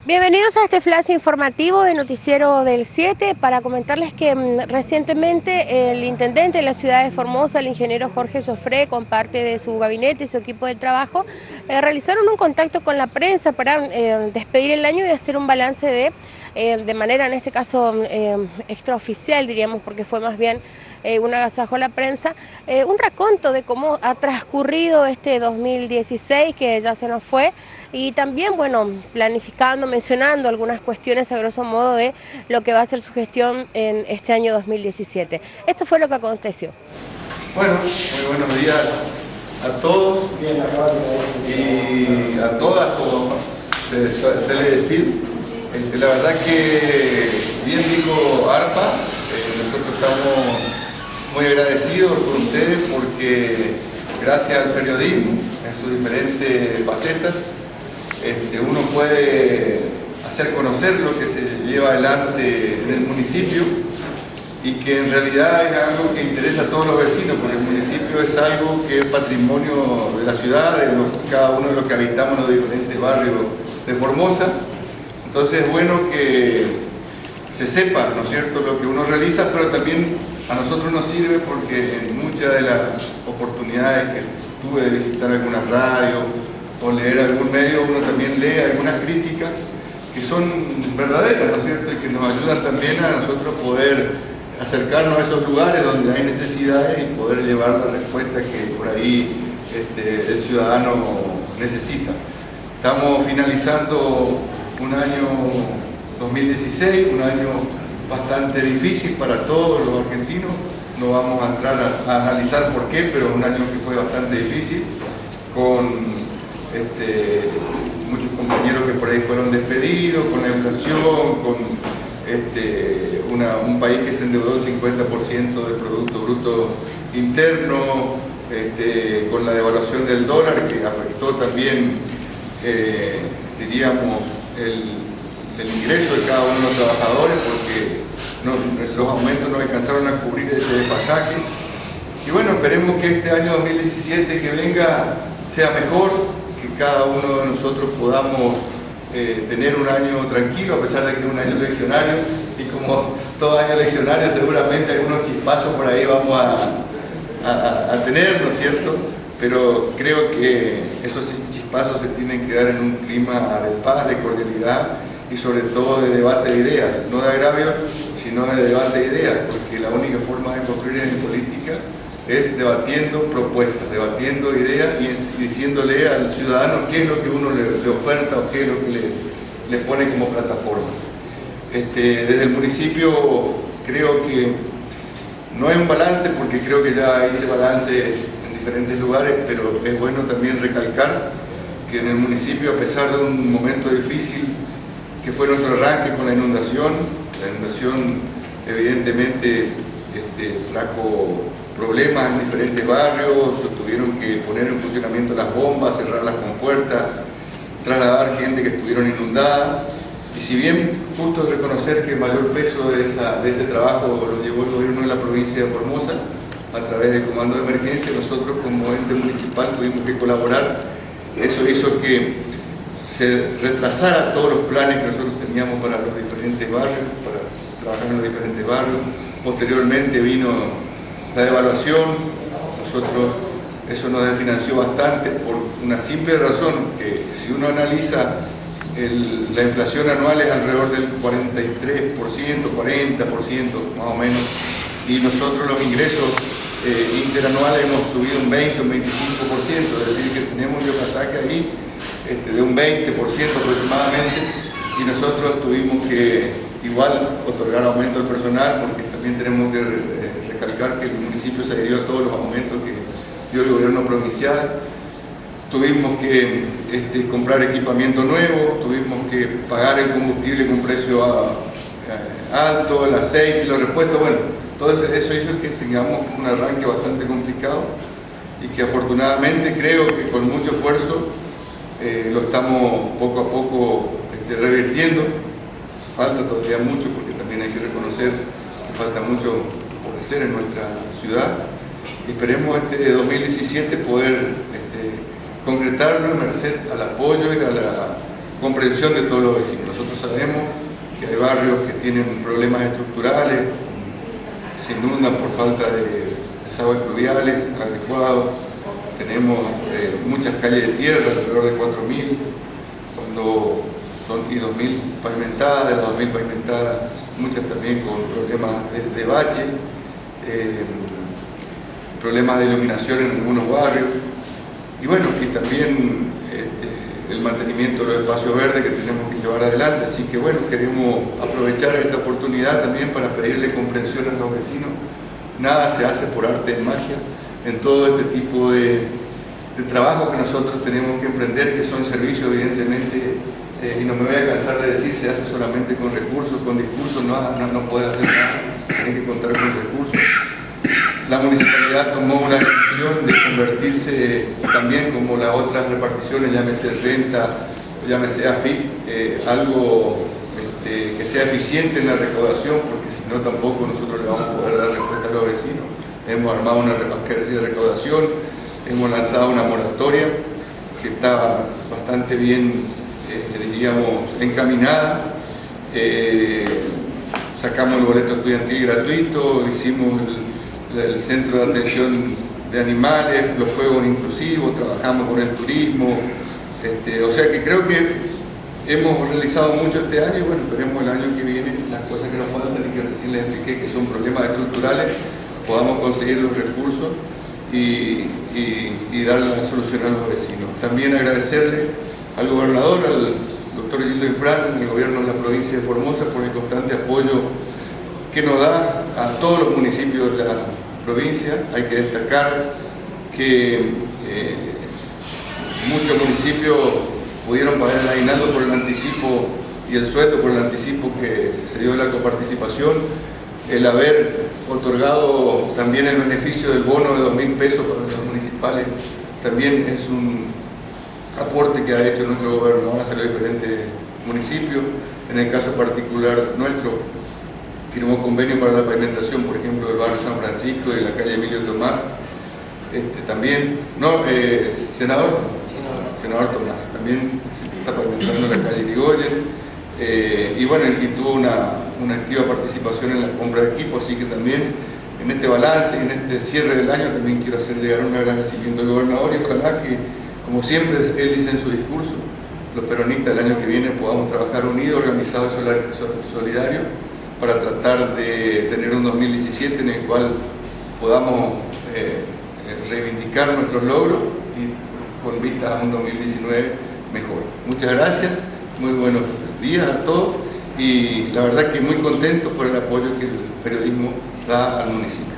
Bienvenidos a este flash informativo de Noticiero del 7 para comentarles que recientemente el intendente de la ciudad de Formosa, el ingeniero Jorge Sofré, con parte de su gabinete y su equipo de trabajo, realizaron un contacto con la prensa para despedir el año y hacer un balance de manera, en este caso, extraoficial, diríamos, porque fue más bien un agasajo a la prensa, un raconto de cómo ha transcurrido este 2016 que ya se nos fue, y también, bueno, planificando, mencionando algunas cuestiones a grosso modo de lo que va a ser su gestión en este año 2017. Esto fue lo que aconteció. Bueno, muy buenos días a todos y a todas, como se suele decir. La verdad que bien dijo ARPA, nosotros estamos muy agradecidos con ustedes porque gracias al periodismo en sus diferentes facetas uno puede hacer conocer lo que se lleva adelante en el municipio y que en realidad es algo que interesa a todos los vecinos, porque el municipio es algo que es patrimonio de la ciudad, de cada uno de los que habitamos los diferentes barrios de Formosa. Entonces es bueno que se sepa, ¿no es cierto?, lo que uno realiza, pero también a nosotros nos sirve porque en muchas de las oportunidades que tuve de visitar alguna radio o leer algún medio, uno también lee algunas críticas que son verdaderas, ¿no es cierto?, y que nos ayudan también a nosotros poder acercarnos a esos lugares donde hay necesidades y poder llevar la respuesta que por ahí el ciudadano necesita. Estamos finalizando un año 2016, un año bastante difícil para todos los argentinos. No vamos a entrar a analizar por qué, pero un año que fue bastante difícil, con muchos compañeros que por ahí fueron despedidos, con la inflación, con un país que se endeudó el 50% del Producto Bruto Interno, con la devaluación del dólar que afectó también, diríamos, el ingreso de cada uno de los trabajadores, porque los aumentos no alcanzaron a cubrir ese desfasaje. Y bueno, esperemos que este año 2017 que venga sea mejor, que cada uno de nosotros podamos tener un año tranquilo, a pesar de que es un año eleccionario, y como todo año eleccionario seguramente algunos chispazos por ahí vamos a tener, ¿no es cierto? Pero creo que esos chispazos se tienen que dar en un clima de paz, de cordialidad y sobre todo de debate de ideas, no de agravio, sino de debate de ideas, porque la única forma de construir en política es debatiendo propuestas, debatiendo ideas y diciéndole al ciudadano qué es lo que uno le oferta o qué es lo que le pone como plataforma. Desde el municipio creo que no es un balance, porque creo que ya hice balance en diferentes lugares, pero es bueno también recalcar que en el municipio, a pesar de un momento difícil que fue nuestro arranque con la inundación evidentemente trajo problemas en diferentes barrios, tuvieron que poner en funcionamiento las bombas, cerrar las compuertas, trasladar gente que estuvieron inundadas, y si bien justo es reconocer que el mayor peso de ese trabajo lo llevó el gobierno de la provincia de Formosa a través del comando de emergencia, nosotros como ente municipal tuvimos que colaborar. Eso hizo que se retrasara todos los planes que nosotros teníamos para los diferentes barrios, para trabajar en los diferentes barrios. Posteriormente vino la devaluación, eso nos desfinanció bastante por una simple razón, que si uno analiza la inflación anual es alrededor del 43%, 40% más o menos, y nosotros los ingresos interanuales hemos subido un 20 o un 25%, es decir, que tenemos un pasaje ahí de un 20% aproximadamente, y nosotros tuvimos que igual otorgar aumento al personal, porque también tenemos que recalcar que el municipio se adhirió a todos los aumentos que dio el gobierno provincial. Tuvimos que comprar equipamiento nuevo, tuvimos que pagar el combustible con un precio alto, el aceite, los repuestos, bueno, todo eso hizo que tengamos un arranque bastante complicado y que afortunadamente creo que con mucho esfuerzo lo estamos poco a poco revirtiendo. Falta todavía mucho, porque también hay que reconocer que falta mucho por hacer en nuestra ciudad, y esperemos 2017 poder concretarlo merced al apoyo y comprensión de todos los vecinos. Nosotros sabemos que hay barrios que tienen problemas estructurales, se inundan por falta de desagües pluviales adecuados, tenemos muchas calles de tierra, alrededor de 4.000, cuando son 2.000 pavimentadas, de las 2.000 pavimentadas, muchas también con problemas de bache, problemas de iluminación en algunos barrios, y bueno, y también el mantenimiento de los espacios verdes que tenemos que llevar adelante. Así que bueno, queremos aprovechar esta oportunidad también para pedirle comprensión a los vecinos. Nada se hace por arte de magia en todo este tipo de trabajo que nosotros tenemos que emprender, que son servicios evidentemente, y no me voy a cansar de decir, se hace solamente con recursos, con discursos, no puede hacer nada, tiene que contar con recursos. La municipalidad tomó una decisión de convertirse también, como las otras reparticiones, llámese renta, llámese AFIP, algo que sea eficiente en la recaudación, porque si no tampoco nosotros le vamos a poder dar respuesta a los vecinos. Hemos armado una ejercicio de recaudación, hemos lanzado una moratoria que está bastante bien, diríamos, encaminada. Sacamos el boleto estudiantil gratuito, hicimos el centro de atención de animales, los juegos inclusivos, trabajamos con el turismo, o sea que creo que hemos realizado mucho este año y bueno, esperemos el año que viene las cosas que nos faltan y que recién les expliqué que son problemas estructurales, podamos conseguir los recursos y dar la solución a los vecinos. También agradecerle al gobernador, al doctor Gildo Infran, al gobierno de la provincia de Formosa por el constante apoyo que nos da a todos los municipios de la provincia. Hay que destacar que muchos municipios pudieron pagar el aguinaldo por el anticipo y el sueldo por el anticipo que se dio de la coparticipación. El haber otorgado también el beneficio del bono de 2.000 pesos para los municipales también es un aporte que ha hecho nuestro gobernador hacia los diferentes municipios. En el caso particular nuestro, firmó convenio para la pavimentación, por ejemplo, del barrio San Francisco y de la calle Emilio Tomás. También, senador Tomás, también se está pavimentando la calle Irigoyen. Y bueno, y tuvo una activa participación en la compra de equipo, así que también en este balance, en este cierre del año, también quiero hacer llegar un agradecimiento al gobernador y ojalá que, como siempre él dice en su discurso, los peronistas el año que viene podamos trabajar unidos, organizados y solidarios para tratar de tener un 2017 en el cual podamos reivindicar nuestros logros y con vista a un 2019 mejor. Muchas gracias, muy buenos días a todos y la verdad que muy contento por el apoyo que el periodismo da al municipio.